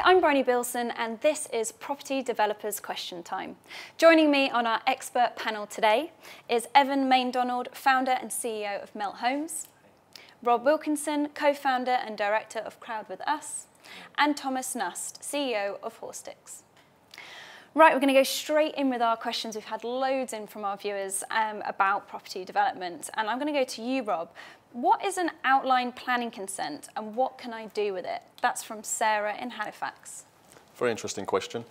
I'm Bryony Billison and this is Property Developers Question Time. Joining me on our expert panel today is Evan Maindonald, founder and CEO of Melt Homes, Rob Wilkinson, co-founder and director of Crowd With Us, and Thomas Knust, CEO of Horsesticks. Right, we're going to go straight in with our questions. We've had loads in from our viewers about property development, and I'm going to go to you, Rob. What is an outline planning consent and what can I do with it? That's from Sarah in Halifax. Very interesting question.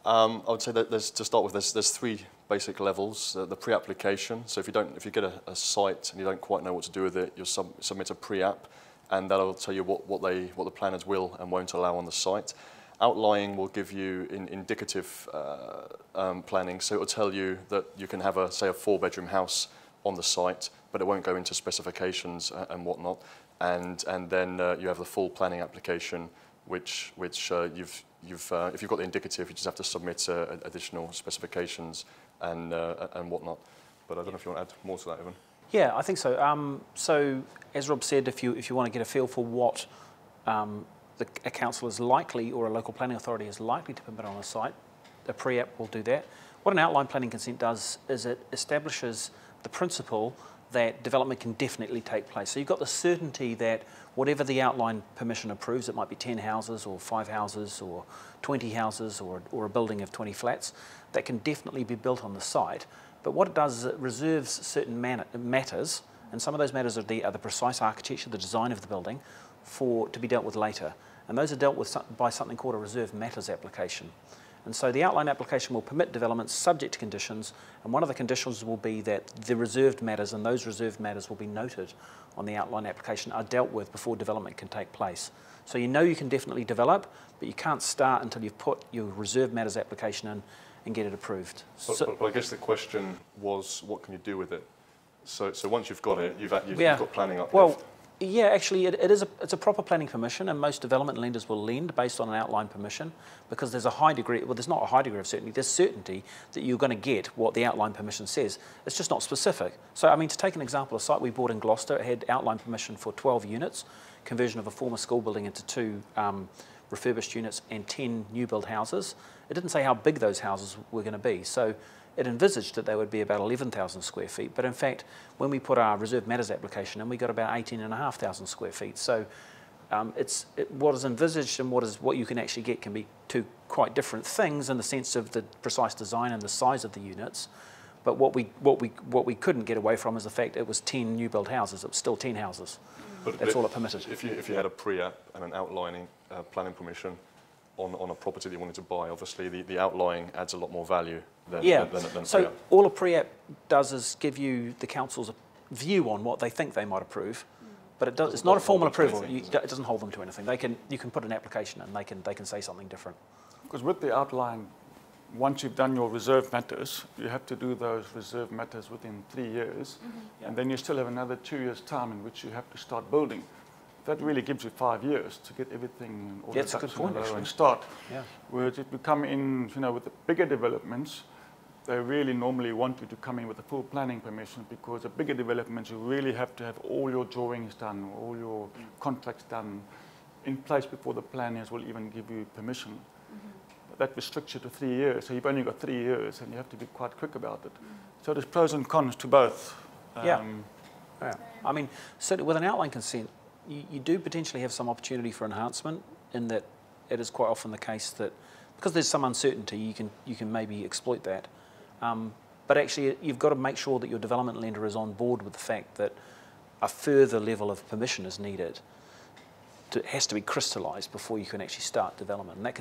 I would say that to start with, there's three basic levels. The pre-application. So if you get a site and you don't quite know what to do with it, you'll submit a pre-app, and that'll tell you what the planners will and won't allow on the site. Outlining will give you indicative planning, so it will tell you that you can have say a 4-bedroom house on the site, but it won't go into specifications and whatnot. And then you have the full planning application, which if you've got the indicative, you just have to submit additional specifications and whatnot. But I don't know if you want to add more to that, Evan. Yeah, I think so. So as Rob said, if you want to get a feel for what a council is likely or a local planning authority is likely to permit on a site, a pre-app will do that. What an outline planning consent does is it establishes the principle that development can definitely take place. So you've got the certainty that whatever the outline permission approves, it might be 10 houses or 5 houses or 20 houses or a building of 20 flats, that can definitely be built on the site. But what it does is it reserves certain matters, and some of those matters are the precise architecture, the design of the building, to be dealt with later. And those are dealt with by something called a reserved matters application. And so the outline application will permit development subject to conditions, and one of the conditions will be that the reserved matters, and those reserved matters will be noted on the outline application, are dealt with before development can take place. So you know you can definitely develop, but you can't start until you've put your reserved matters application in and get it approved. But I guess the question was, what can you do with it? So once you've got it, you've got planning up. Well, yeah, actually, it's a proper planning permission, and most development lenders will lend based on an outline permission because there's a high degree, well, there's not a high degree of certainty, there's certainty that you're going to get what the outline permission says. It's just not specific. So, I mean, to take an example, a site we bought in Gloucester, it had outline permission for 12 units, conversion of a former school building into 2 refurbished units and 10 new build houses. It didn't say how big those houses were going to be. So it envisaged that they would be about 11,000 square feet, but in fact, when we put our reserved matters application in, we got about 18,500 square feet. So what is envisaged and what you can actually get can be two quite different things in the sense of the precise design and the size of the units. But what we couldn't get away from is the fact it was 10 new build houses. It was still 10 houses. That's all it permitted. If you had a pre-app and an outlining planning permission on a property that you wanted to buy, obviously the outlining adds a lot more value than so pre-app. All a pre-app does is give you the council's view on what they think they might approve, but it's not a formal approval. It doesn't hold them to anything. You can put an application in, they can say something different. Because with the outline, once you've done your reserve matters, you have to do those reserve matters within 3 years, and then you still have another 2 years' time in which you have to start building. That really gives you 5 years to get everything all that's a good point, and start. Yeah. Whereas if you come in, with the bigger developments, they really normally want you to come in with a full planning permission, because the bigger developments, you really have to have all your drawings done, all your contracts done in place before the planners will even give you permission. That restricts you to 3 years, so you've only got 3 years, and you have to be quite quick about it. So there's pros and cons to both. Yeah. I mean, certainly with an outline consent, you do potentially have some opportunity for enhancement, in that it is quite often the case that because there's some uncertainty, you can maybe exploit that. But actually, you've got to make sure that your development lender is on board with the fact that a further level of permission is needed. It has to be crystallised before you can actually start development, and that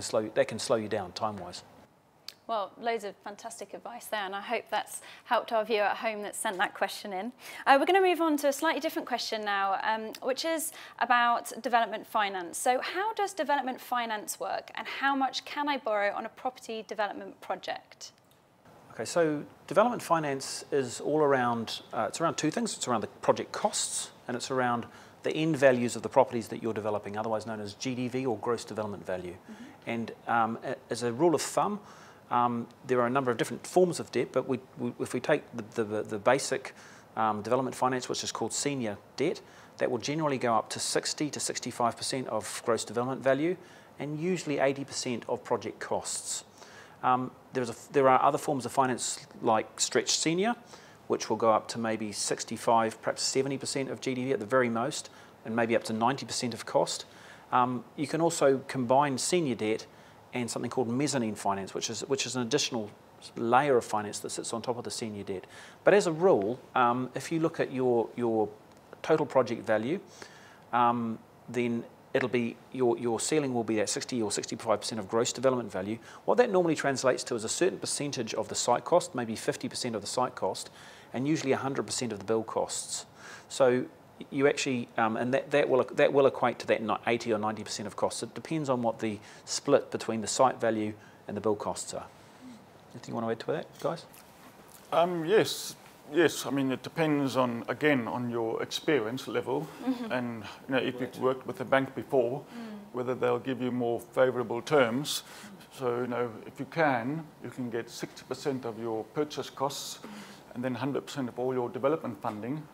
can slow you down time-wise. Well, loads of fantastic advice there, and I hope that's helped our viewer at home that sent that question in. We're going to move on to a slightly different question now, which is about development finance. So how does development finance work, and how much can I borrow on a property development project? Okay, so development finance is all around, it's around 2 things. It's around the project costs, and it's around the end values of the properties that you're developing, otherwise known as GDV, or gross development value. And as a rule of thumb, there are a number of different forms of debt, but if we take the basic development finance, which is called senior debt, that will generally go up to 60 to 65% of gross development value, and usually 80% of project costs. There are other forms of finance like stretched senior, which will go up to maybe 65, perhaps 70% of GDV at the very most, and maybe up to 90% of cost. You can also combine senior debt and something called mezzanine finance, which is an additional layer of finance that sits on top of the senior debt. But as a rule, if you look at your total project value, then it'll be your ceiling will be that 60 or 65% of gross development value. What that normally translates to is a certain percentage of the site cost, maybe 50% of the site cost, and usually 100% of the build costs. So you actually, and that will equate to that 80 or 90% of costs. It depends on what the split between the site value and the build costs are. Anything you want to add to that, guys? Yes. I mean, it depends on, again, on your experience level, and if you've worked with a bank before, whether they'll give you more favourable terms. So if you can get 60% of your purchase costs, and then 100% of all your development funding.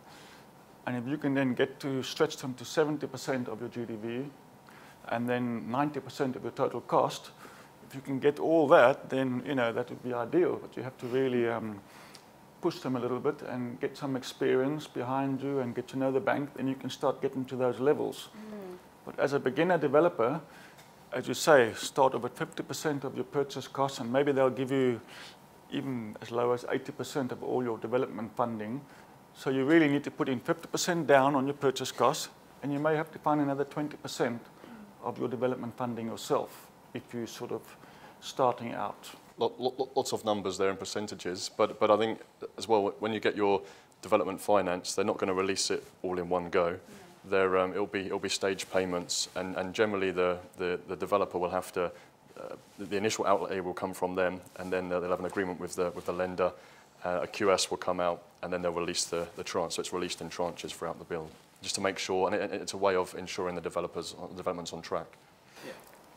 And if you can then get to stretch them to 70% of your GDV, and then 90% of your total cost, if you can get all that, then that would be ideal. But you have to really push them a little bit and get some experience behind you and get to know the bank. Then you can start getting to those levels. But as a beginner developer, as you say, start off at 50% of your purchase costs, and maybe they'll give you even as low as 80% of all your development funding. So you really need to put in 50% down on your purchase costs, and you may have to find another 20% of your development funding yourself if you're sort of starting out. Lots of numbers there and percentages, but I think as well, when you get your development finance, they're not going to release it all in one go. It'll be stage payments, and generally the developer will have to, the initial outlay will come from them, and then they'll have an agreement with the lender. A QS will come out, and then they'll release the tranche. So it's released in tranches throughout the build, just to make sure, and it's a way of ensuring the development's on track.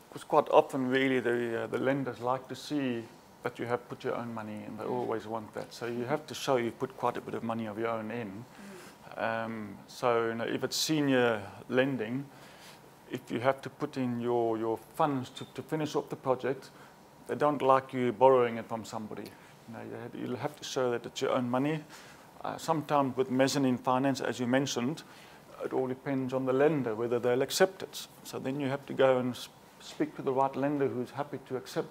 Because quite often, really, the lenders like to see that you have put your own money in. They always want that. So you have to show you put quite a bit of money of your own in. So if it's senior lending, if you have to put in your funds to finish off the project, they don't like you borrowing it from somebody. You'll have to show that it's your own money. Sometimes with mezzanine finance, as you mentioned, it all depends on the lender, whether they'll accept it. So then you have to go and speak to the right lender who's happy to accept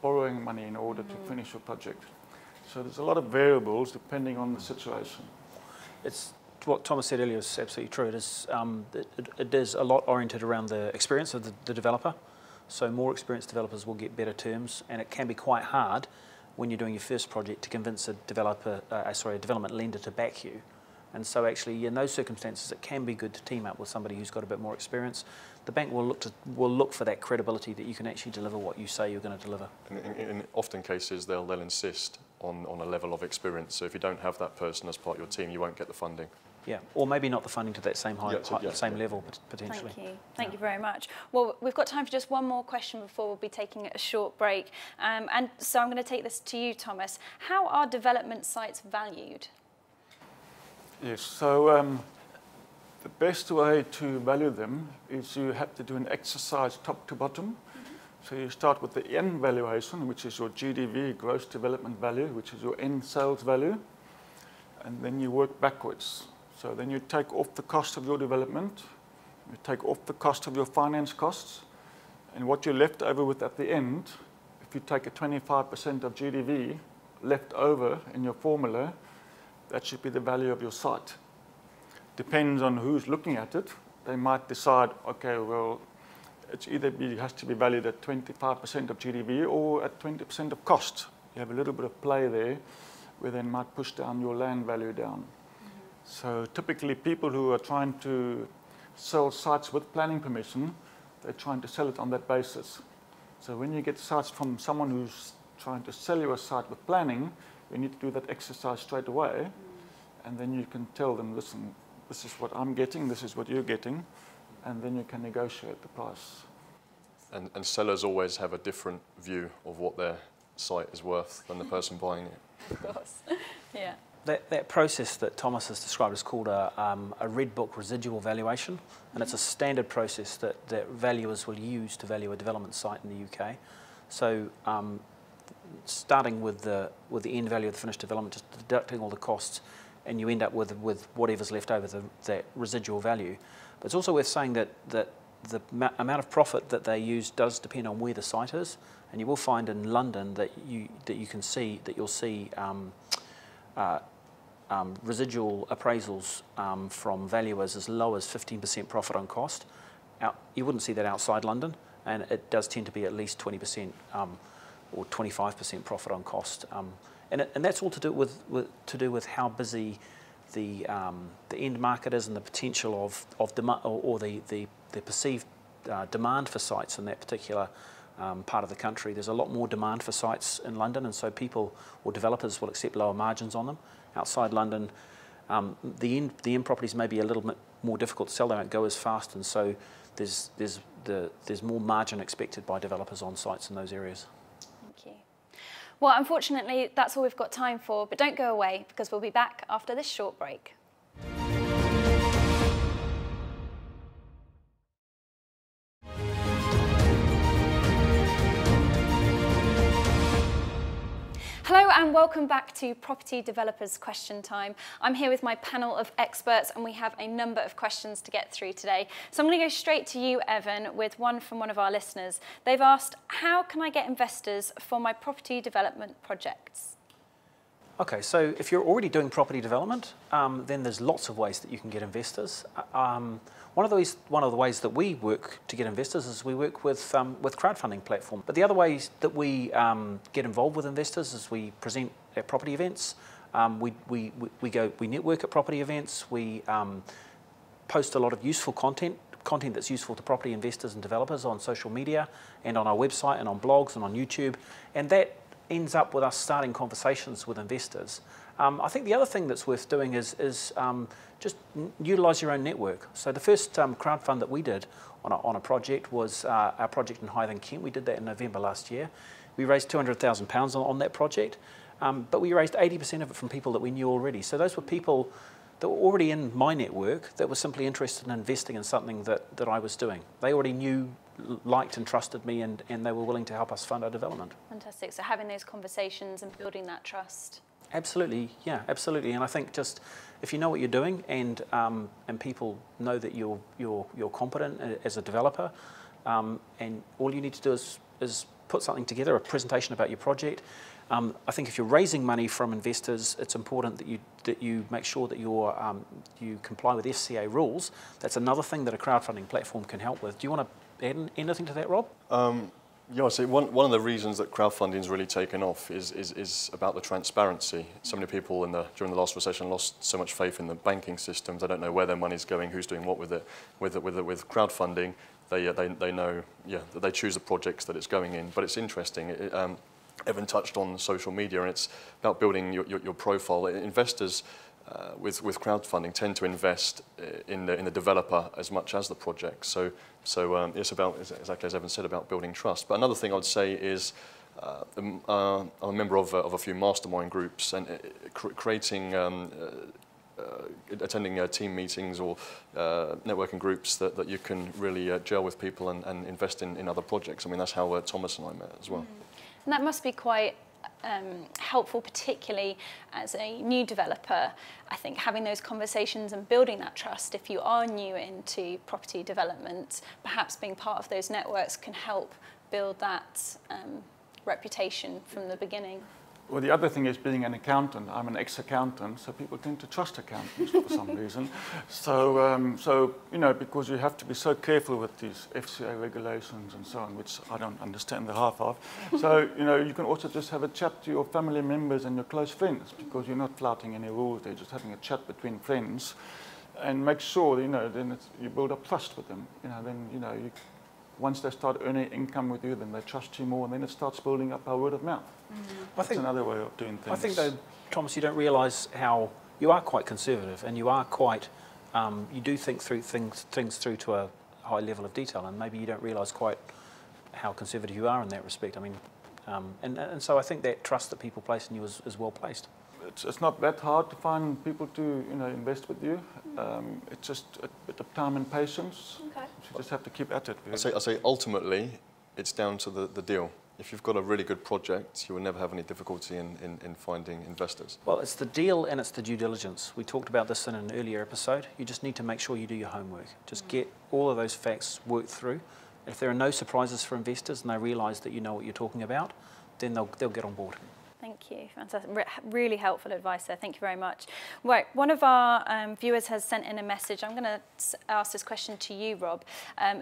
borrowing money in order to finish your project. So there's a lot of variables depending on the situation. It's what Thomas said earlier is absolutely true. It is a lot oriented around the experience of the developer. So more experienced developers will get better terms, and it can be quite hard when you're doing your first project to convince a development lender to back you. And so actually in those circumstances it can be good to team up with somebody who's got a bit more experience. The bank will look for that credibility that you can actually deliver what you say you're going to deliver. In often cases they'll insist on a level of experience. So if you don't have that person as part of your team, you won't get the funding. Yeah, or maybe not the funding to that same same level potentially. Thank you. Thank you very much. Well, we've got time for just one more question before we'll be taking a short break. And so I'm going to take this to you, Thomas. How are development sites valued? Yes, so the best way to value them is you have to do an exercise top to bottom. So you start with the end valuation, which is your GDV, gross development value, which is your end sales value, and then you work backwards. So then you take off the cost of your development, you take off the cost of your finance costs, and what you're left over with at the end, if you take a 25% of GDV left over in your formula, that should be the value of your site. Depends on who's looking at it. They might decide, okay, well, it has to be valued at 25% of GDV or at 20% of cost. You have a little bit of play there, where they might push down your land value down. So typically people who are trying to sell sites with planning permission, they're trying to sell it on that basis. So when you get sites from someone who's trying to sell you a site with planning, you need to do that exercise straight away, and then you can tell them, listen, this is what I'm getting, this is what you're getting, and then you can negotiate the price. And sellers always have a different view of what their site is worth than the person buying it. Of course, yeah. that process that Thomas has described is called a Red Book residual valuation, and it's a standard process that valuers will use to value a development site in the UK. So starting with the end value of the finished development, just deducting all the costs, and you end up with whatever's left over, that residual value. But it's also worth saying that the amount of profit that they use does depend on where the site is, and you will find in London that you'll see residual appraisals from valuers as low as 15% profit on cost. You wouldn't see that outside London, and it does tend to be at least 20% or 25% profit on cost, and that's all to do with how busy the end market is and the potential of demand, or the perceived demand for sites in that particular part of the country. There's a lot more demand for sites in London, and so people or developers will accept lower margins on them. Outside London, the end properties may be a little bit more difficult to sell. They don't go as fast, and so there's more margin expected by developers on sites in those areas. Thank you. Well, unfortunately, that's all we've got time for, but don't go away because we'll be back after this short break. Hello and welcome back to Property Developers Question Time. I'm here with my panel of experts and we have a number of questions to get through today. So I'm going to go straight to you, Evan, with one from one of our listeners. They've asked, how can I get investors for my property development projects? Okay, so if you're already doing property development, then there's lots of ways that you can get investors. One of the ways that we work to get investors is we work with crowdfunding platform. But the other ways that we get involved with investors is we present at property events. We network at property events. We post a lot of useful content that's useful to property investors and developers on social media and on our website and on blogs and on YouTube, and that ends up with us starting conversations with investors. I think the other thing that's worth doing is just utilise your own network. So the first crowdfund that we did on a project was our project in Hythe in Kent. We did that in November last year. We raised £200,000 on that project, but we raised 80% of it from people that we knew already. So those were people that were already in my network that were simply interested in investing in something that I was doing. They already knew, liked and trusted me, and they were willing to help us fund our development. Fantastic. So having those conversations and building that trust. Absolutely, yeah, absolutely. And I think just if you know what you're doing and people know that you're competent as a developer, and all you need to do is put something together, a presentation about your project. I think if you're raising money from investors, it's important that you make sure that you comply with FCA rules. That's another thing that a crowdfunding platform can help with. Do you want to add anything to that, Rob? Yeah, I see. One of the reasons that crowdfunding's really taken off is about the transparency. So many people during the last recession lost so much faith in the banking systems. They don't know where their money's going, who's doing what with it. With crowdfunding, they know, yeah, that they choose the projects that it's going in. But it's interesting. Evan touched on social media, and it's about building your profile. Investors with crowdfunding tend to invest in the developer as much as the project. So it's about, exactly as Evan said, about building trust. But another thing I would say is I'm a member of a few mastermind groups, and creating, attending team meetings or networking groups that you can really gel with people and invest in other projects. I mean, that's how Thomas and I met as well. And that must be quite helpful, particularly as a new developer. I think having those conversations and building that trust, if you are new into property development, perhaps being part of those networks can help build that reputation from the beginning. Well, the other thing is being an accountant. I'm an ex-accountant, so people tend to trust accountants for some reason. So you know, because you have to be so careful with these FCA regulations and so on, which I don't understand the half of. So you know, you can also just have a chat to your family members and your close friends, because you're not flouting any rules. They're just having a chat between friends, and make sure, you know, then you build up trust with them. You know, then you know once they start earning income with you, then they trust you more, and then it starts building up by word of mouth. That's another way of doing things. I think, though, Thomas, you don't realise how you are quite conservative, and you are quite, you do think through things through to a high level of detail, and maybe you don't realise quite how conservative you are in that respect. I mean, and so I think that trust that people place in you is well placed. it's not that hard to find people to invest with you. It's just a bit of time and patience. Okay. You just have to keep at it. I say ultimately, it's down to the deal. If you've got a really good project, you will never have any difficulty in finding investors. Well, it's the deal and it's the due diligence. We talked about this in an earlier episode. You just need to make sure you do your homework. Just get all of those facts worked through. If there are no surprises for investors and they realise that you know what you're talking about, then they'll get on board. Thank you. Fantastic. Really helpful advice there. Thank you very much. Right, one of our viewers has sent in a message. I'm going to ask this question to you, Rob.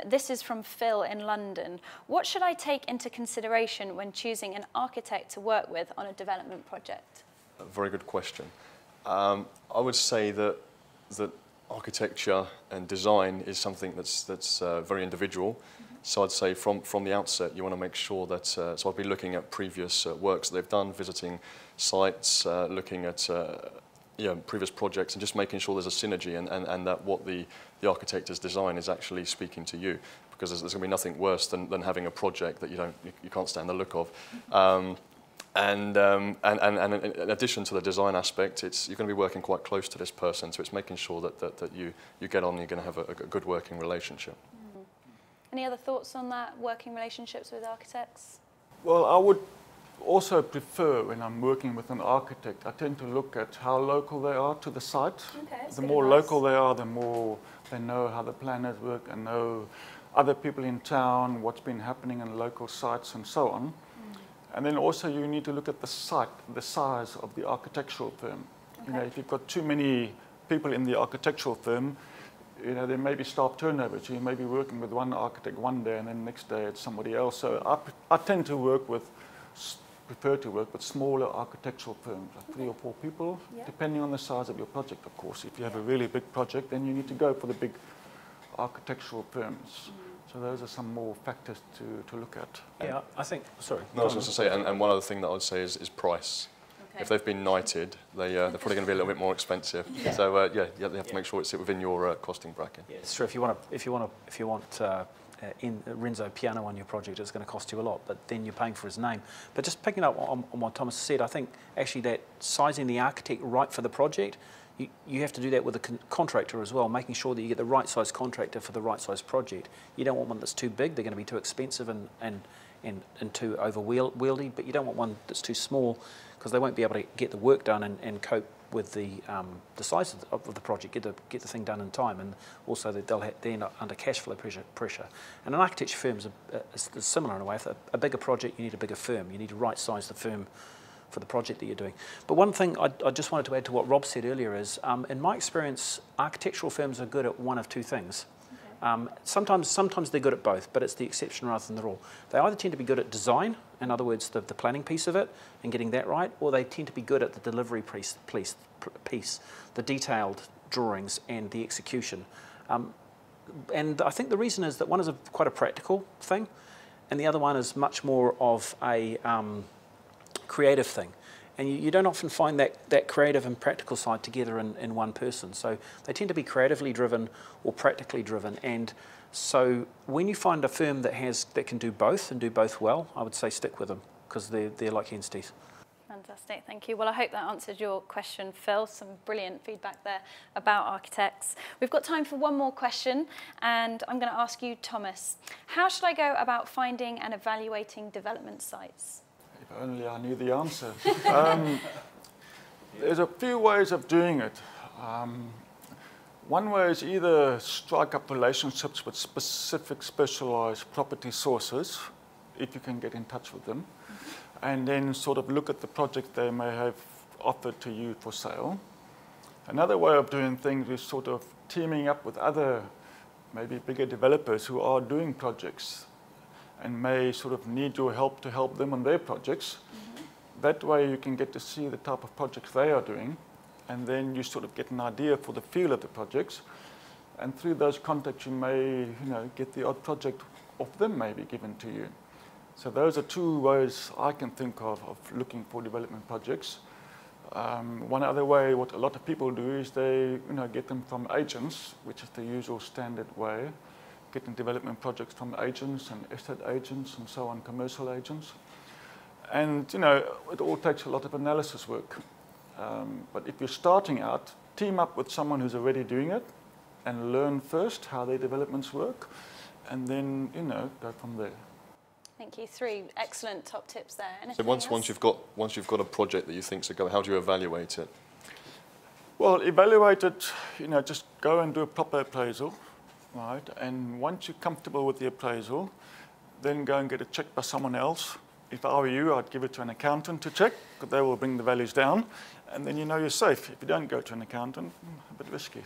This is from Phil in London. What should I take into consideration when choosing an architect to work with on a development project? A very good question. I would say that architecture and design is something that's very individual. So I'd say from the outset, you want to make sure that, so I'd be looking at previous works that they've done, visiting sites, looking at previous projects and just making sure there's a synergy and that what the architect has designed is actually speaking to you. Because there's going to be nothing worse than having a project that you can't stand the look of. And in addition to the design aspect, you're going to be working quite close to this person, so it's making sure that you get on and you're going to have a good working relationship. Any other thoughts on that, working relationships with architects? Well, I would also prefer when I'm working with an architect, I tend to look at how local they are to the site. Okay, the more local they are, the more they know how the planners work and know other people in town, what's been happening in local sites and so on. And then also you need to look at the site, the size of the architectural firm. Okay. If you've got too many people in the architectural firm, there may be staff turnover. So you may be working with one architect one day and then next day it's somebody else. So I tend to prefer to work with smaller architectural firms, like 3 or 4 people, depending on the size of your project, of course. If you have a really big project, then you need to go for the big architectural firms. So those are some more factors to look at. Yeah, I think, sorry. No, I was just going to say, and one other thing that I would say is price. Okay. If they've been knighted, they're probably going to be a little bit more expensive. Yeah. So they have to make sure it's within your costing bracket. Yeah, it's true. If you want Renzo piano on your project, it's going to cost you a lot, but then you're paying for his name. But just picking up on what Thomas said, I think actually that sizing the architect right for the project, you have to do that with a contractor as well, making sure that you get the right size contractor for the right size project. You don't want one that's too big; they're going to be too expensive and too overwieldy. But you don't want one that's too small, because they won't be able to get the work done and cope with the size of the project, get the thing done in time, and also that they'll end up under cash flow pressure. And an architecture firm is similar in a way. If a bigger project, you need a bigger firm. You need to right size the firm for the project that you're doing. But one thing I just wanted to add to what Rob said earlier is, in my experience, architectural firms are good at one of 2 things. Okay. Sometimes they're good at both, but it's the exception rather than the rule. They either tend to be good at design, in other words, the planning piece of it, and getting that right, or they tend to be good at the delivery piece, the detailed drawings and the execution. And I think the reason is that one is quite a practical thing, and the other one is much more of a creative thing. And you don't often find that creative and practical side together in one person. So they tend to be creatively driven or practically driven. And so when you find a firm that can do both and do both well, I would say stick with them, because they're like hen's teeth. Fantastic, thank you. Well, I hope that answered your question, Phil. Some brilliant feedback there about architects. We've got time for one more question, and I'm going to ask you, Thomas, how should I go about finding and evaluating development sites? If only I knew the answer. There's a few ways of doing it. One way is either strike up relationships with specific specialized property sources, if you can get in touch with them, and then sort of look at the project they may have offered to you for sale. Another way of doing things is sort of teaming up with other, maybe bigger developers who are doing projects and may sort of need your help to help them on their projects. That way you can get to see the type of projects they are doing, and then you sort of get an idea for the feel of the projects. And through those contacts you may get the odd project of them maybe given to you. So those are 2 ways I can think of looking for development projects. One other way, what a lot of people do is they get them from agents, which is the usual standard way. Getting development projects from agents and estate agents and so on, commercial agents. And it all takes a lot of analysis work. But if you're starting out, team up with someone who's already doing it and learn first how their developments work, and then, you know, go from there. Thank you. 3 excellent top tips there. So once you've got a project that you think's a go, how do you evaluate it? Well, evaluate it, you know, just go and do a proper appraisal, right? And once you're comfortable with the appraisal, then go and get it checked by someone else. If I were you, I'd give it to an accountant to check, because they will bring the values down, and then you know you're safe. If you don't go to an accountant, a bit risky.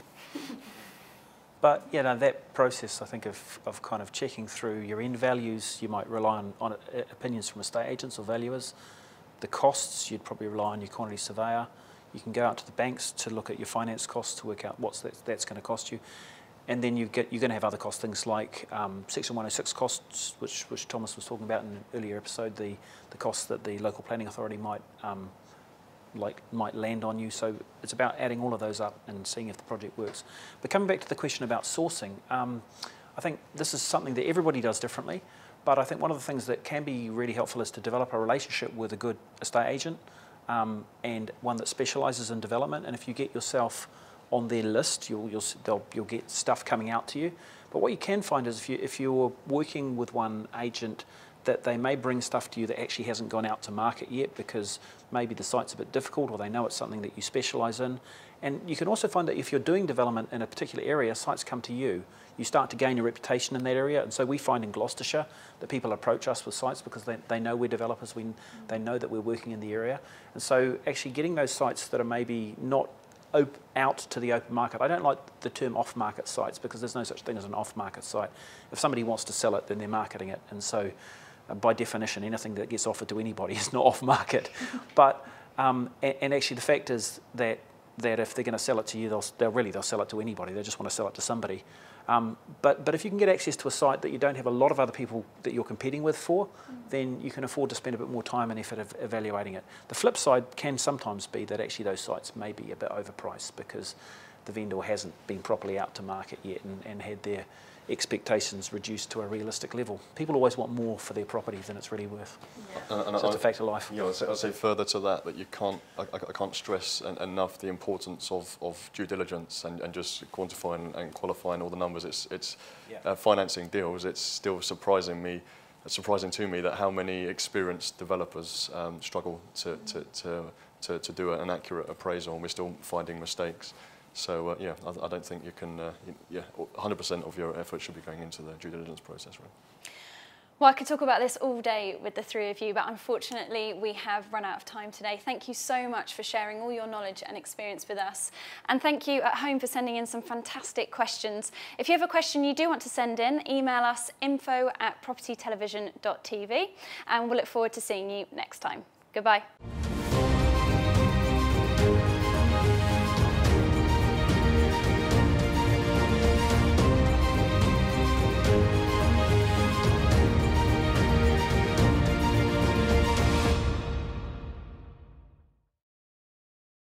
But you know, that process, I think, of kind of checking through your end values, you might rely on opinions from estate agents or valuers. The costs, you'd probably rely on your quantity surveyor. You can go out to the banks to look at your finance costs to work out what that's going to cost you. And then you're going to have other costs, things like Section 106 costs, which Thomas was talking about in an earlier episode, the costs that the local planning authority might land on you. So it's about adding all of those up and seeing if the project works. But coming back to the question about sourcing, I think this is something that everybody does differently. But I think one of the things that can be really helpful is to develop a relationship with a good estate agent and one that specialises in development. And if you get yourself on their list, you'll get stuff coming out to you. But what you can find is if you're working with one agent, that they may bring stuff to you that actually hasn't gone out to market yet because maybe the site's a bit difficult or they know it's something that you specialise in. And you can also find that if you're doing development in a particular area, sites come to you. You start to gain a reputation in that area. And so we find in Gloucestershire that people approach us with sites because they know we're developers, they know that we're working in the area. And so actually getting those sites that are maybe not out to the open market. I don't like the term off-market sites because there's no such thing as an off-market site. If somebody wants to sell it, then they're marketing it. And so by definition, anything that gets offered to anybody is not off-market. But and actually the fact is that if they're going to sell it to you, they'll sell it to anybody. They just want to sell it to somebody. But if you can get access to a site that you don't have a lot of other people that you're competing with for, then you can afford to spend a bit more time and effort evaluating it. The flip side can sometimes be that actually those sites may be a bit overpriced because the vendor hasn't been properly out to market yet and had their expectations reduced to a realistic level. People always want more for their property than it's really worth. Yeah. So it's a fact of life. Yeah, I'd say further to that you can't, I can't stress enough the importance of due diligence and just quantifying and qualifying all the numbers. It's financing deals. It's still surprising to me that how many experienced developers struggle to do an accurate appraisal, and we're still finding mistakes. So yeah, I don't think you can. 100% of your effort should be going into the due diligence process, right? Well, I could talk about this all day with the 3 of you, but unfortunately we have run out of time today. Thank you so much for sharing all your knowledge and experience with us. And thank you at home for sending in some fantastic questions. If you have a question you do want to send in, email us info@propertytelevision.tv, and we'll look forward to seeing you next time. Goodbye.